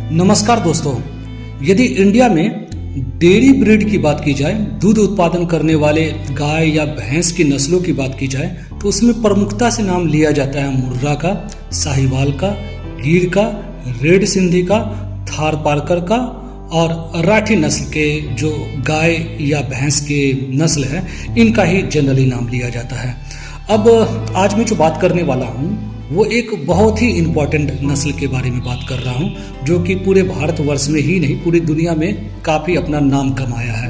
नमस्कार दोस्तों, यदि इंडिया में डेयरी ब्रीड की बात की जाए, दूध उत्पादन करने वाले गाय या भैंस की नस्लों की बात की जाए तो उसमें प्रमुखता से नाम लिया जाता है मुर्रा का, साहिवाल का, गिर का, रेड सिंधी का, थार पारकर का और राठी नस्ल के जो गाय या भैंस के नस्ल है इनका ही जनरली नाम लिया जाता है। अब आज मैं जो बात करने वाला हूँ वो एक बहुत ही इम्पॉर्टेंट नस्ल के बारे में बात कर रहा हूँ जो कि पूरे भारतवर्ष में ही नहीं पूरी दुनिया में काफ़ी अपना नाम कमाया है।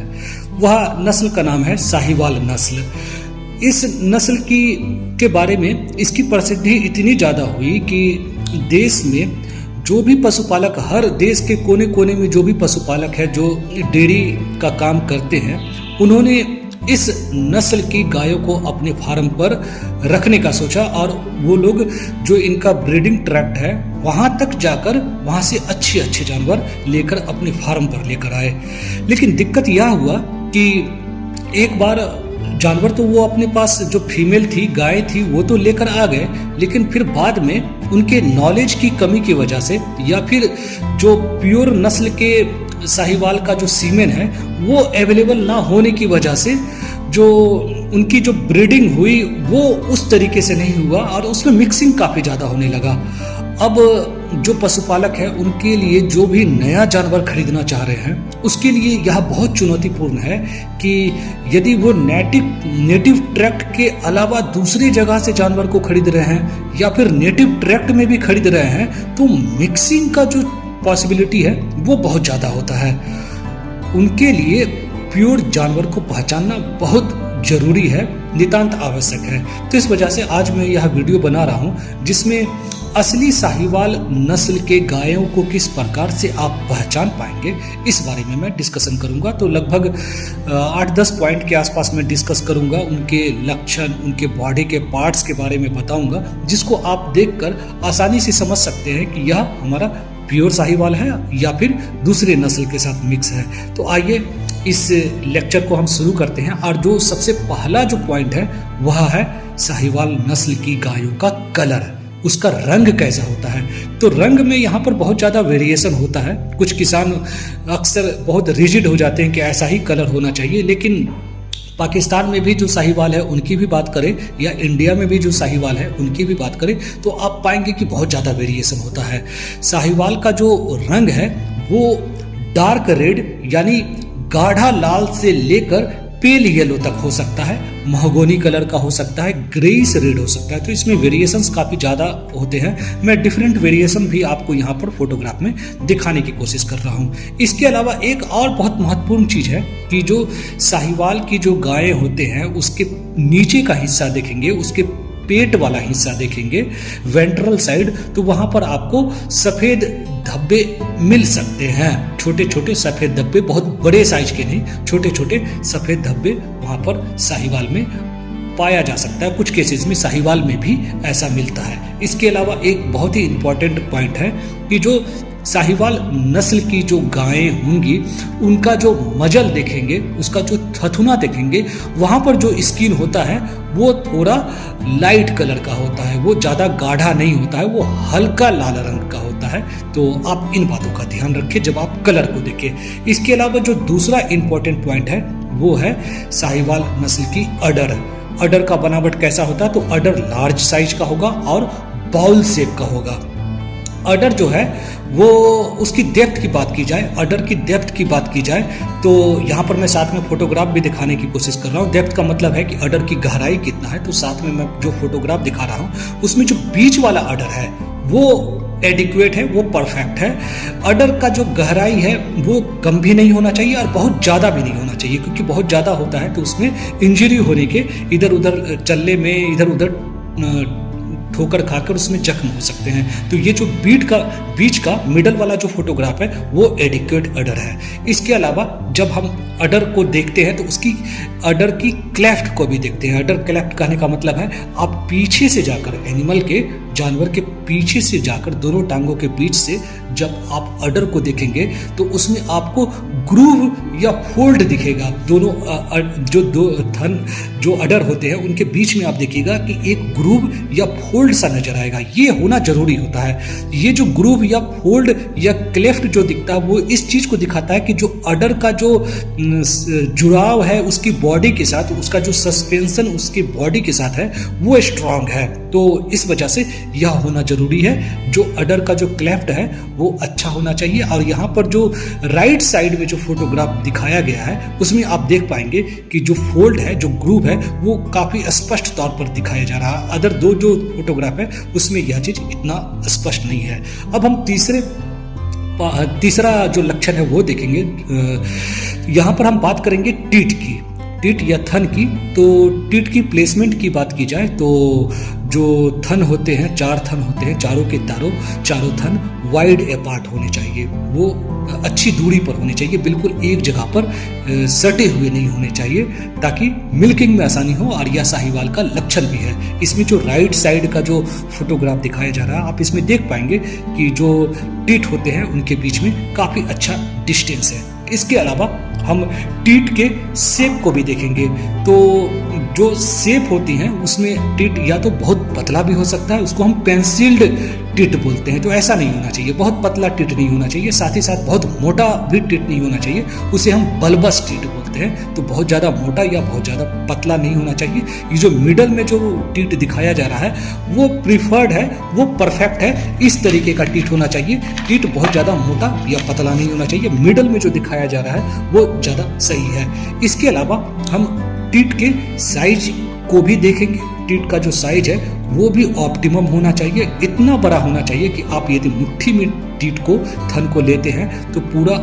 वह नस्ल का नाम है साहिवाल नस्ल। इस नस्ल के बारे में इसकी प्रसिद्धि इतनी ज़्यादा हुई कि देश में जो भी पशुपालक, हर देश के कोने कोने में जो भी पशुपालक है जो डेयरी का काम करते हैं, उन्होंने इस नस्ल की गायों को अपने फार्म पर रखने का सोचा और वो लोग जो इनका ब्रीडिंग ट्रैक्ट है वहाँ तक जाकर वहाँ से अच्छे जानवर लेकर अपने फार्म पर लेकर आए। लेकिन दिक्कत यह हुआ कि एक बार जानवर तो वो अपने पास जो फीमेल थी, गाय थी, वो तो लेकर आ गए, लेकिन फिर बाद में उनके नॉलेज की कमी की वजह से या फिर जो प्योर नस्ल के साहिवाल का जो सीमेन है वो अवेलेबल ना होने की वजह से जो उनकी जो ब्रीडिंग हुई वो उस तरीके से नहीं हुआ और उसमें मिक्सिंग काफ़ी ज़्यादा होने लगा। अब जो पशुपालक है उनके लिए जो भी नया जानवर खरीदना चाह रहे हैं उसके लिए यह बहुत चुनौतीपूर्ण है कि यदि वो नेटिव ट्रैक्ट के अलावा दूसरी जगह से जानवर को खरीद रहे हैं या फिर नेटिव ट्रैक्ट में भी खरीद रहे हैं तो मिक्सिंग का जो पॉसिबिलिटी है वो बहुत ज़्यादा होता है। उनके लिए प्योर जानवर को पहचानना बहुत जरूरी है, नितांत आवश्यक है। तो इस वजह से आज मैं यह वीडियो बना रहा हूँ जिसमें असली साहिवाल नस्ल के गायों को किस प्रकार से आप पहचान पाएंगे इस बारे में मैं डिस्कशन करूंगा। तो लगभग 8-10 पॉइंट के आसपास मैं डिस्कस करूंगा, उनके लक्षण, उनके बॉडी के पार्ट्स के बारे में बताऊंगा जिसको आप देखकर आसानी से समझ सकते हैं कि यह हमारा प्योर साहिवाल है या फिर दूसरे नस्ल के साथ मिक्स है। तो आइए इस लेक्चर को हम शुरू करते हैं और जो सबसे पहला जो पॉइंट है वह है साहिवाल नस्ल की गायों का कलर, उसका रंग कैसा होता है। तो रंग में यहाँ पर बहुत ज़्यादा वेरिएशन होता है। कुछ किसान अक्सर बहुत रिजिड हो जाते हैं कि ऐसा ही कलर होना चाहिए, लेकिन पाकिस्तान में भी जो साहिवाल है उनकी भी बात करें या इंडिया में भी जो साहिवाल है उनकी भी बात करें तो आप पाएंगे कि बहुत ज़्यादा वेरिएशन होता है। साहिवाल का जो रंग है वो डार्क रेड यानी गाढ़ा लाल से लेकर पेल येलो तक हो सकता है, महोगोनी कलर का हो सकता है, ग्रेइश रेड हो सकता है। तो इसमें वेरिएशंस काफ़ी ज़्यादा होते हैं। मैं डिफरेंट वेरिएशन भी आपको यहाँ पर फोटोग्राफ में दिखाने की कोशिश कर रहा हूँ। इसके अलावा एक और बहुत महत्वपूर्ण चीज़ है कि जो साहिवाल की जो गायें होते हैं उसके नीचे का हिस्सा देखेंगे, उसके पेट वाला हिस्सा देखेंगे, वेंट्रल साइड, तो वहाँ पर आपको सफ़ेद धब्बे मिल सकते हैं। छोटे छोटे सफ़ेद धब्बे, बहुत बड़े साइज के नहीं, छोटे छोटे सफ़ेद धब्बे वहाँ पर साहिवाल में पाया जा सकता है। कुछ केसेस में साहिवाल में भी ऐसा मिलता है। इसके अलावा एक बहुत ही इम्पॉर्टेंट पॉइंट है कि जो साहिवाल नस्ल की जो गायें होंगी उनका जो मजल देखेंगे, उसका जो थथुना देखेंगे, वहाँ पर जो स्किन होता है वो थोड़ा लाइट कलर का होता है, वो ज़्यादा गाढ़ा नहीं होता है, वो हल्का लाल रंग का होता है। तो आप इन बातों का ध्यान रखें जब आप कलर को देखें। इसके अलावा जो दूसरा इम्पोर्टेंट पॉइंट है वो है साहिवाल नस्ल की अडर। अडर का बनावट कैसा होता है तो अडर लार्ज साइज का होगा और बाउल शेप का होगा। अडर जो है वो उसकी डेप्थ की बात की जाए, अडर की डेप्थ की बात की जाए तो यहाँ पर मैं साथ में फोटोग्राफ भी दिखाने की कोशिश कर रहा हूँ। डेप्थ का मतलब है कि अडर की गहराई कितना है, तो साथ में मैं जो फोटोग्राफ दिखा रहा हूँ उसमें जो बीच वाला अडर है वो एडिक्वेट है, वो परफेक्ट है। अडर का जो गहराई है वो कम भी नहीं होना चाहिए और बहुत ज़्यादा भी नहीं होना चाहिए, क्योंकि बहुत ज़्यादा होता है तो उसमें इंजरी होने के, इधर उधर चलने में इधर उधर ठोकर खाकर उसमें जख्म हो सकते हैं। तो ये जो बीच का मिडल वाला जो फोटोग्राफ है वो एडिक्वेट अडर है। इसके अलावा जब हम अडर को देखते हैं तो उसकी अडर की क्लेफ्ट को भी देखते हैं। अडर क्लेफ्ट कहने का मतलब है आप पीछे से जाकर एनिमल के जानवर के पीछे से जाकर दोनों टांगों के बीच से जब आप अडर को देखेंगे तो उसमें आपको ग्रूव या फोल्ड दिखेगा। दोनों जो अडर होते हैं उनके बीच में आप देखिएगा कि एक ग्रूव या फोल्ड सा नजर आएगा। ये होना जरूरी होता है। ये जो ग्रूव या फोल्ड या क्लेफ्ट जो दिखता है वो इस चीज को दिखाता है कि जो अडर का जो जुड़ाव है उसकी बॉडी के साथ, उसका जो सस्पेंशन उसकी बॉडी के साथ है वो स्ट्रांग है। तो इस वजह से यह होना जरूरी है। जो अडर का जो क्लेफ्ट है वो अच्छा होना चाहिए। और यहाँ पर जो राइट साइड में जो फोटोग्राफ दिखाया गया है उसमें आप देख पाएंगे कि जो फोल्ड है, जो ग्रूव है, वो काफी स्पष्ट तौर पर दिखाया जा रहा है। अदर दो जो फोटोग्राफ है उसमें यह चीज इतना स्पष्ट नहीं है। अब हम तीसरा जो लक्षण है वो देखेंगे। यहाँ पर हम बात करेंगे टीट की, टीट या थन की। तो टीट की प्लेसमेंट की बात की जाए तो जो थन होते हैं, 4 थन होते हैं, चारों थन वाइड अपार्ट होने चाहिए। वो अच्छी दूरी पर होने चाहिए, बिल्कुल एक जगह पर सटे हुए नहीं होने चाहिए ताकि मिल्किंग में आसानी हो। और यह साहिवाल का लक्षण भी है। इसमें जो राइट साइड का जो फोटोग्राफ दिखाया जा रहा है आप इसमें देख पाएंगे कि जो टीट होते हैं उनके बीच में काफी अच्छा डिस्टेंस है। इसके अलावा हम टीट के शेप को भी देखेंगे। तो जो शेप होती हैं उसमें टीट या तो बहुत पतला भी हो सकता है, उसको हम पेंसिल्ड टीट बोलते हैं। तो ऐसा नहीं होना चाहिए, बहुत पतला टीट नहीं होना चाहिए, साथ ही साथ बहुत मोटा भी टीट नहीं होना चाहिए। उसे हम बल्बस टीट बोलते हैं। तो बहुत ज़्यादा मोटा या बहुत ज़्यादा पतला नहीं होना चाहिए। ये जो मिडल में जो टीट दिखाया जा रहा है वो प्रिफर्ड है, वो परफेक्ट है। इस तरीके का टीट होना चाहिए। टीट बहुत ज़्यादा मोटा या पतला नहीं होना चाहिए। मिडल में जो दिखाया जा रहा है वो ज़्यादा सही है। इसके अलावा हम टीट के साइज को भी देखेंगे। टीट का जो साइज है वो भी ऑप्टिमम होना चाहिए। इतना बड़ा होना चाहिए कि आप यदि मुट्ठी में टीट को, थन को लेते हैं तो पूरा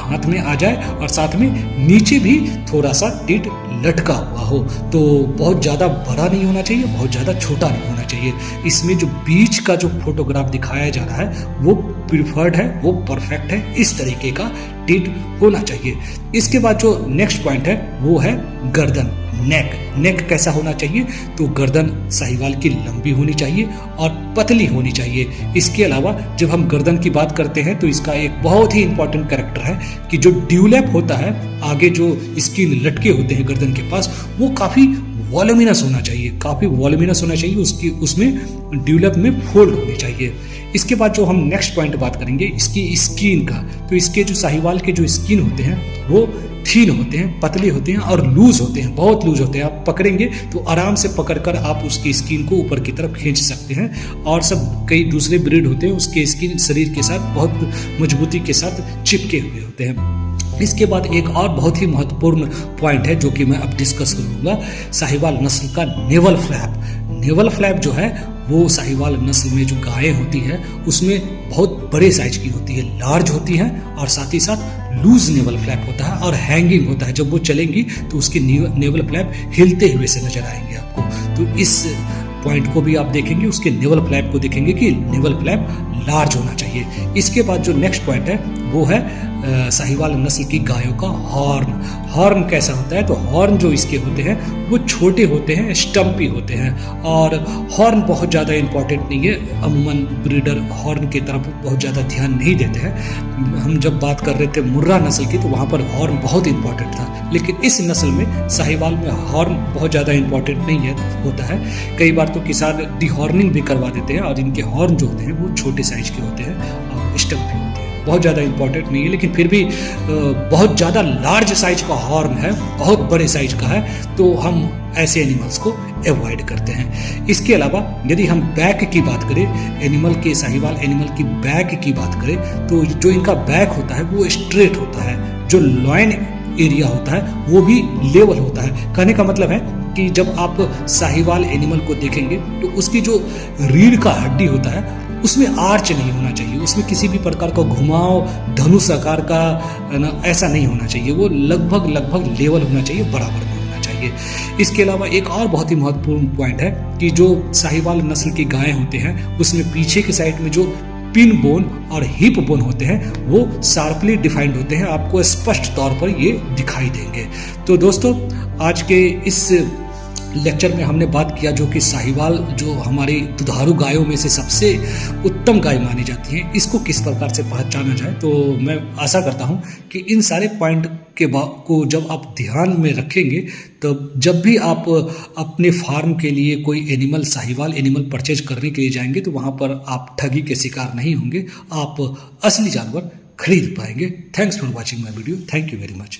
हाथ में आ जाए और साथ में नीचे भी थोड़ा सा टीट लटका हुआ हो। तो बहुत ज़्यादा बड़ा नहीं होना चाहिए, बहुत ज़्यादा छोटा नहीं होना चाहिए। इसमें जो बीच का जो फोटोग्राफ दिखाया जा रहा है वो प्रिफर्ड है, वो परफेक्ट है। इस तरीके का टीट होना चाहिए। इसके बाद जो नेक्स्ट पॉइंट है वो है गर्दन, नेक कैसा होना चाहिए? तो गर्दन साहिवाल की लंबी होनी चाहिए और पतली होनी चाहिए। इसके अलावा जब हम गर्दन की बात करते हैं तो इसका एक बहुत ही इंपॉर्टेंट कैरेक्टर है कि जो ड्यूलैप होता है, आगे जो स्किन लटके होते हैं गर्दन के पास, वो काफी वॉल्यूमिनस होना चाहिए, काफी वॉल्यूमिनस होना चाहिए। उसमें ड्यूलैप में फोल्ड होनी चाहिए। इसके बाद जो हम नेक्स्ट पॉइंट बात करेंगे इसकी स्किन का, तो इसके जो साहिवाल के जो स्किन होते हैं वो थीन होते हैं, पतले होते हैं और लूज होते हैं, बहुत लूज होते हैं। आप पकड़ेंगे तो आराम से पकड़कर आप उसकी स्किन को ऊपर की तरफ खींच सकते हैं। और सब कई दूसरे ब्रीड होते हैं उसके स्किन शरीर के साथ बहुत मजबूती के साथ चिपके हुए होते हैं। इसके बाद एक और बहुत ही महत्वपूर्ण पॉइंट है जो कि मैं अब डिस्कस करूंगा, साहिवाल नस्ल का नेवल फ्लैप। नेवल फ्लैप जो है वो साहिवाल नस्ल में जो गायें होती हैं उसमें बहुत बड़े साइज की होती है, लार्ज होती हैं और साथ ही साथ लूज नेवल फ्लैप होता है और हैंगिंग होता है। जब वो चलेंगी तो उसके नेवल फ्लैप हिलते हुए से नजर आएंगे आपको। तो इस पॉइंट को भी आप देखेंगे, उसके नेवल फ्लैप को देखेंगे कि नेवल फ्लैप लार्ज होना चाहिए। इसके बाद जो नेक्स्ट पॉइंट है वो है साहिवाल नस्ल की गायों का हॉर्न कैसा होता है? तो हॉर्न जो इसके होते हैं वो छोटे होते हैं, स्टम्पी होते हैं। और हॉर्न बहुत ज़्यादा इंपॉर्टेंट नहीं है, अमूमन ब्रीडर हॉर्न की तरफ बहुत ज़्यादा ध्यान नहीं देते हैं। हम जब बात कर रहे थे मुर्रा नस्ल की तो वहाँ पर हॉर्न बहुत इंपॉर्टेंट था, लेकिन इस नस्ल में साहिवाल में हॉर्न बहुत ज़्यादा इंपॉर्टेंट नहीं है होता है। कई बार तो किसान डिहॉर्निंग भी करवा देते हैं और इनके हॉर्न जो होते हैं वो छोटे साइज के होते हैं और स्टम्पी होते हैं, बहुत ज़्यादा इंपॉर्टेंट नहीं है। लेकिन फिर भी बहुत ज़्यादा लार्ज साइज का हॉर्न है, बहुत बड़े साइज का है, तो हम ऐसे एनिमल्स को अवॉइड करते हैं। इसके अलावा यदि हम बैक की बात करें, एनिमल के साहिवाल एनिमल की बैक की बात करें तो जो इनका बैक होता है वो स्ट्रेट होता है। जो लॉइन एरिया होता है वो भी लेवल होता है। कहने का मतलब है कि जब आप साहिवाल एनिमल को देखेंगे तो उसकी जो रीढ़ का हड्डी होता है उसमें आर्च नहीं होना चाहिए, उसमें किसी भी प्रकार का घुमाव, धनुष आकार का ना, ऐसा नहीं होना चाहिए। वो लगभग लेवल होना चाहिए, बराबर में होना चाहिए। इसके अलावा एक और बहुत ही महत्वपूर्ण पॉइंट है कि जो साहिवाल नस्ल की गायें होते हैं उसमें पीछे के साइड में जो पिन बोन और हिप बोन होते हैं वो शार्पली डिफाइंड होते हैं, आपको स्पष्ट तौर पर ये दिखाई देंगे। तो दोस्तों आज के इस लेक्चर में हमने बात किया जो कि साहिवाल जो हमारी दुधारू गायों में से सबसे उत्तम गाय मानी जाती है, इसको किस प्रकार से पहचाना जाए। तो मैं आशा करता हूँ कि इन सारे पॉइंट को जब आप ध्यान में रखेंगे, तब जब भी आप अपने फार्म के लिए कोई एनिमल, साहिवाल एनिमल परचेज करने के लिए जाएंगे तो वहाँ पर आप ठगी के शिकार नहीं होंगे, आप असली जानवर खरीद पाएंगे। Thanks for watching my video. Thank you very much.